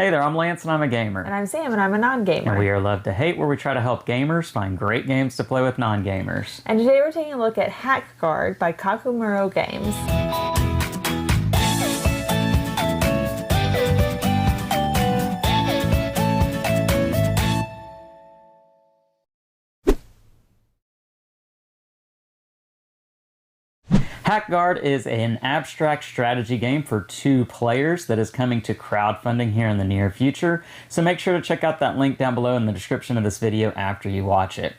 Hey there, I'm Lance and I'm a gamer. And I'm Sam and I'm a non-gamer. And we are Love to Hate, where we try to help gamers find great games to play with non-gamers. And today we're taking a look at HackGuard by Kakumaru Games. HackGuard is an abstract strategy game for 2 players that is coming to crowdfunding here in the near future, so make sure to check out that link down below in the description of this video after you watch it.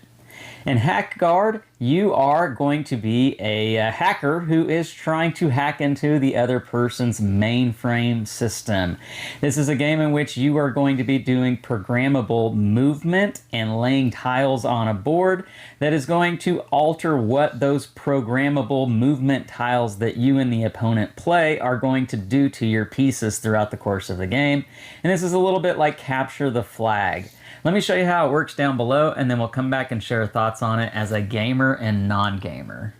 In HackGuard, you are going to be a hacker who is trying to hack into the other person's mainframe system. This is a game in which you are going to be doing programmable movement and laying tiles on a board that is going to alter what those programmable movement tiles that you and the opponent play are going to do to your pieces throughout the course of the game. And this is a little bit like capture the flag. Let me show you how it works down below, and then we'll come back and share thoughts on it as a gamer and non-gamer.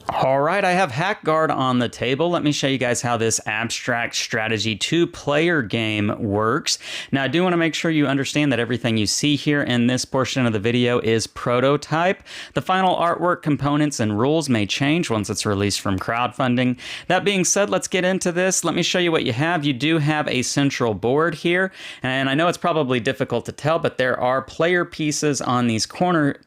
All right, I have HackGuard on the table. Let me show you guys how this abstract strategy 2-player game works. Now, I do want to make sure you understand that everything you see here in this portion of the video is prototype. The final artwork, components, and rules may change once it's released from crowdfunding. That being said, let's get into this. Let me show you what you have. You do have a central board here, and I know it's probably difficult to tell, but there are player pieces on these corner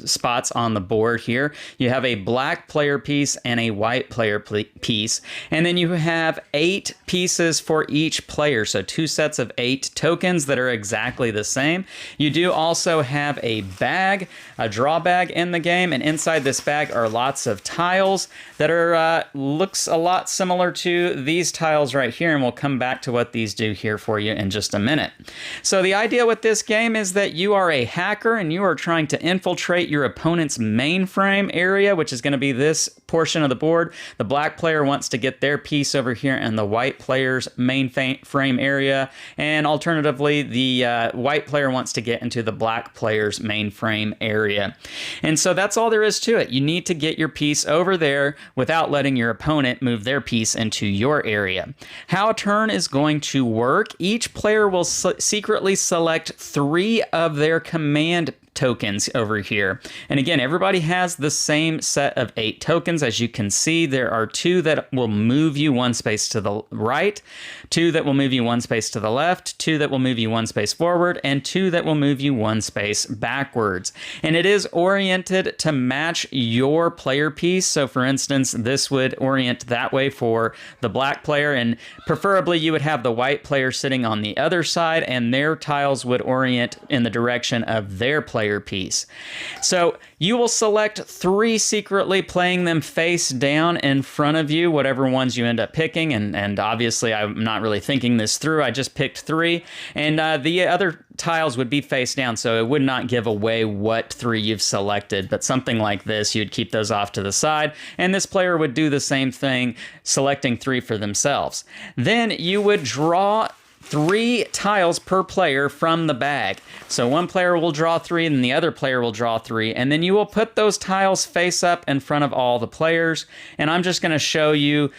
spots on the board here. You have a black player piece and a white player piece, and then you have 8 pieces for each player, so 2 sets of 8 tokens that are exactly the same. You do also have a bag, a draw bag in the game, and inside this bag are lots of tiles that are looks a lot similar to these tiles right here, and we'll come back to what these do here for you in just a minute. So the idea with this game is that you are a hacker and you are trying to infiltrate your opponent's mainframe area, which is going to be this portion of the board. The black player wants to get their piece over here in the white player's mainframe area, and alternatively, the white player wants to get into the black player's mainframe area. And so that's all there is to it. You need to get your piece over there without letting your opponent move their piece into your area. How a turn is going to work: each player will secretly select 3 of their command tokens over here. And again, everybody has the same set of 8 tokens. As you can see, there are 2 that will move you 1 space to the right, 2 that will move you 1 space to the left, 2 that will move you 1 space forward, and 2 that will move you 1 space backwards. And it is oriented to match your player piece. So for instance, this would orient that way for the black player, and preferably you would have the white player sitting on the other side, and their tiles would orient in the direction of their player piece. So you will select 3 secretly, playing them face down in front of you, whatever ones you end up picking. And obviously, I'm not really thinking this through. I just picked 3. And the other tiles would be face down, so it would not give away what 3 you've selected. But something like this, you'd keep those off to the side. And this player would do the same thing, selecting 3 for themselves. Then you would draw 3 tiles per player from the bag. So one player will draw 3 and the other player will draw 3, and then you will put those tiles face up in front of all the players. And I'm just going to show you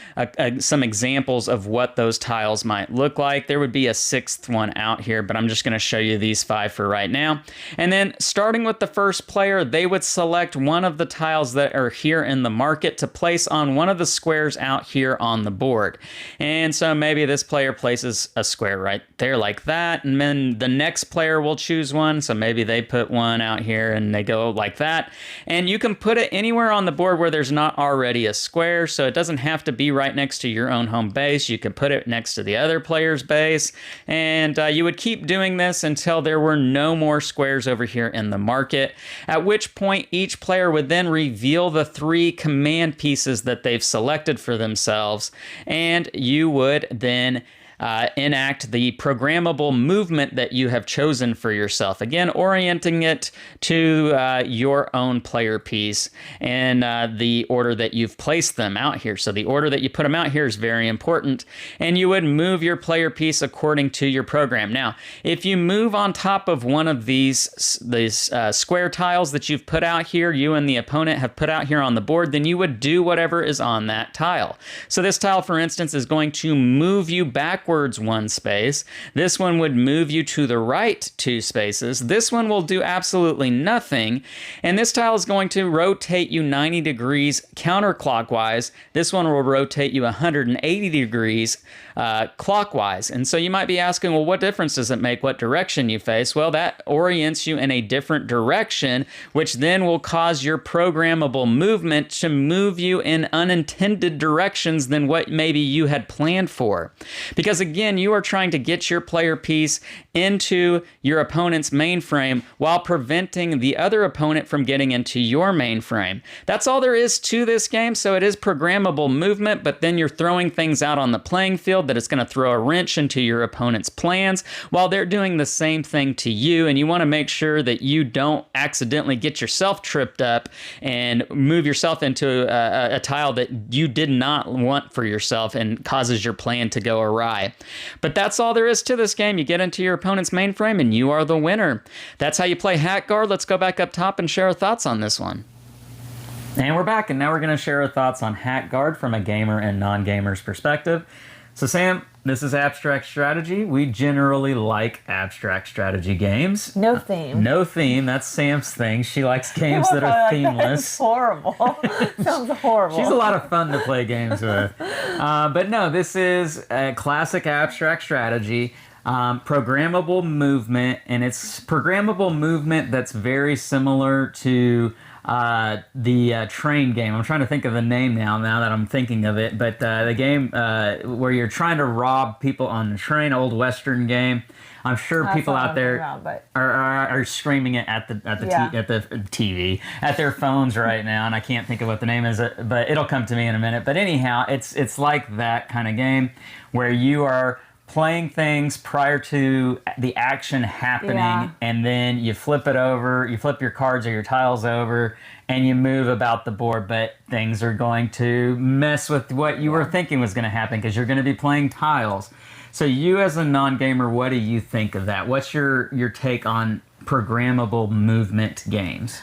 some examples of what those tiles might look like. There would be a 6th one out here, but I'm just going to show you these 5 for right now. And then starting with the first player, they would select one of the tiles that are here in the market to place on one of the squares out here on the board. And so maybe this player places a square right there like that, and then the next player will choose one, so maybe they put one out here and they go like that. And you can put it anywhere on the board where there's not already a square, so it doesn't have to be right next to your own home base. You could put it next to the other player's base, and you would keep doing this until there were no more squares over here in the market, at which point each player would then reveal the 3 command pieces that they've selected for themselves, and you would then enact the programmable movement that you have chosen for yourself. Again, orienting it to your own player piece and the order that you've placed them out here. So the order that you put them out here is very important, and you would move your player piece according to your program. Now, if you move on top of one of these square tiles that you've put out here, you and the opponent have put out here on the board, then you would do whatever is on that tile. So this tile, for instance, is going to move you backwards backwards 1 space. This one would move you to the right 2 spaces. This one will do absolutely nothing. And this tile is going to rotate you 90 degrees counterclockwise. This one will rotate you 180 degrees clockwise. And so you might be asking, well, what difference does it make what direction you face? Well, that orients you in a different direction, which then will cause your programmable movement to move you in unintended directions than what maybe you had planned for. Because again, you are trying to get your player piece into your opponent's mainframe while preventing the other opponent from getting into your mainframe. That's all there is to this game. So it is programmable movement, but then you're throwing things out on the playing field that it's going to throw a wrench into your opponent's plans while they're doing the same thing to you. And you want to make sure that you don't accidentally get yourself tripped up and move yourself into a tile that you did not want for yourself and causes your plan to go awry. But that's all there is to this game. You get into your opponent's mainframe and you are the winner. That's how you play HackGuard. Let's go back up top and share our thoughts on this one. And we're back, and now we're going to share our thoughts on HackGuard from a gamer and non-gamer's perspective. So Sam, this is abstract strategy. We generally like abstract strategy games. No theme. No theme. That's Sam's thing. She likes games that are themeless. That's horrible. Sounds horrible. She's a lot of fun to play games with. But no, this is a classic abstract strategy. Programmable movement, and it's programmable movement that's very similar to the train game. I'm trying to think of the name now that I'm thinking of it, but the game where you're trying to rob people on the train, old Western game. I'm sure people out there are screaming it at the TV, at their phones right now, and I can't think of what the name is, but it'll come to me in a minute. But anyhow, it's like that kind of game where you are playing things prior to the action happening, and then you flip it over, you flip your cards or your tiles over, and you move about the board, but things are going to mess with what you were thinking was going to happen because you're going to be playing tiles. So you as a non-gamer, what do you think of that? What's your take on programmable movement games?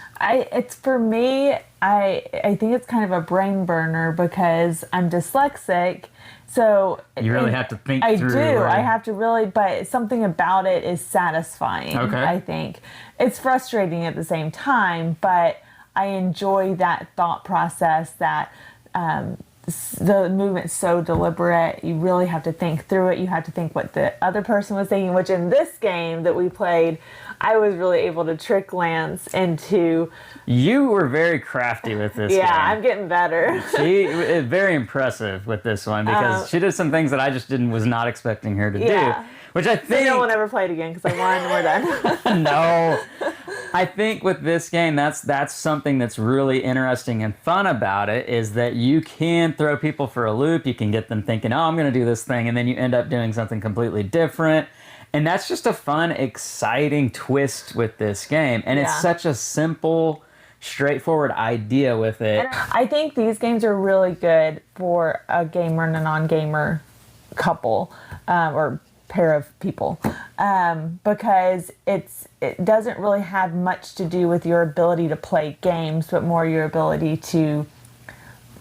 For me, I think it's kind of a brain burner because I'm dyslexic. So you really have to think through. I do. I have to really, but something about it is satisfying. Okay. I think it's frustrating at the same time, but I enjoy that thought process. That the movement's so deliberate. You really have to think through it. You have to think what the other person was thinking. Which in this game that we played, I was really able to trick Lance into. You were very crafty with this game. Yeah, I'm getting better. She is very impressive with this one because she did some things that I just was not expecting her to do. Which I think... Maybe I won't ever play it again because I won and we're done. No. I think with this game, that's something that's really interesting and fun about it is that you can throw people for a loop. You can get them thinking, oh, I'm going to do this thing. And then you end up doing something completely different. And that's just a fun, exciting twist with this game. And it's such a simple, straightforward idea with it. And I think these games are really good for a gamer and a non-gamer couple or pair of people because it doesn't really have much to do with your ability to play games, but more your ability to,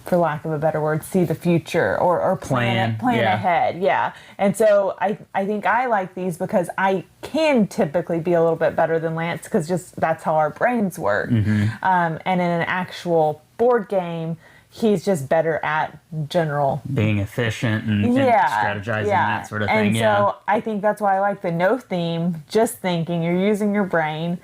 for lack of a better word, see the future or plan ahead. Yeah. And so I think I like these because I can typically be a little bit better than Lance because just that's how our brains work. Mm-hmm. And in an actual board game, he's just better at general being efficient and strategizing, that sort of thing. And so I think that's why I like the no theme, just thinking, you're using your brain.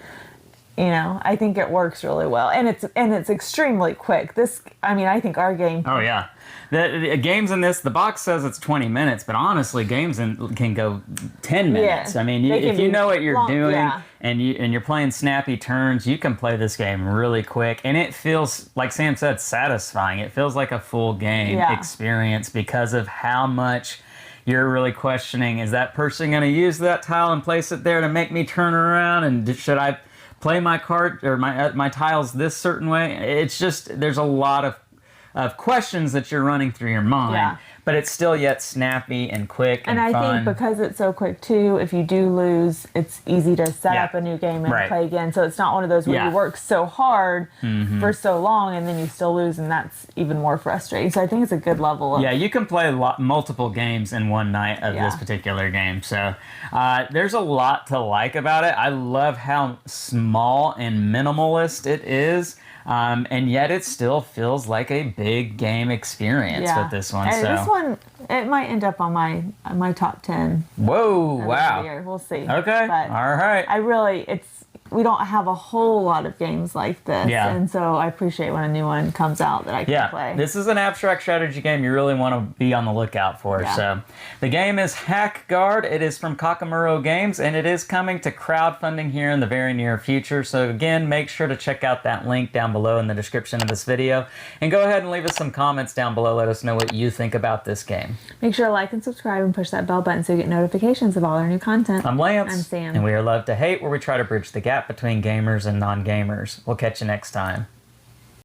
You know, I think it works really well, and it's extremely quick. I think our game. Oh yeah, the games in this, the box says it's 20 minutes, but honestly, games can go 10 minutes. Yeah, I mean, if you know what you're doing and you're playing snappy turns, you can play this game really quick, and it feels like Sam said, satisfying. It feels like a full game experience because of how much you're really questioning: is that person going to use that tile and place it there to make me turn around, and should I play my card or my tiles this certain way? It's just, there's a lot of of questions that you're running through your mind. Yeah. But it's still yet snappy and quick and I fun. think because it's so quick too, if you do lose, it's easy to set up a new game and play again. So it's not one of those where you work so hard for so long and then you still lose, and that's even more frustrating. So I think it's a good level of... Yeah, you can play multiple games in one night of this particular game. So there's a lot to like about it. I love how small and minimalist it is. And yet it still feels like a big game experience with this one. And so this one, it might end up on my top 10. Whoa, wow. Year. We'll see. Okay, but all right. We don't have a whole lot of games like this. Yeah. And so I appreciate when a new one comes out that I can play. This is an abstract strategy game you really want to be on the lookout for. Yeah. So the game is HackGuard. It is from Kakumaru Games, and it is coming to crowdfunding here in the very near future. So again, make sure to check out that link down below in the description of this video. And go ahead and leave us some comments down below. Let us know what you think about this game. Make sure to like and subscribe and push that bell button so you get notifications of all our new content. I'm Lance. I'm Sam. And we are Love to Hate, where we try to bridge the gap between gamers and non-gamers. We'll catch you next time.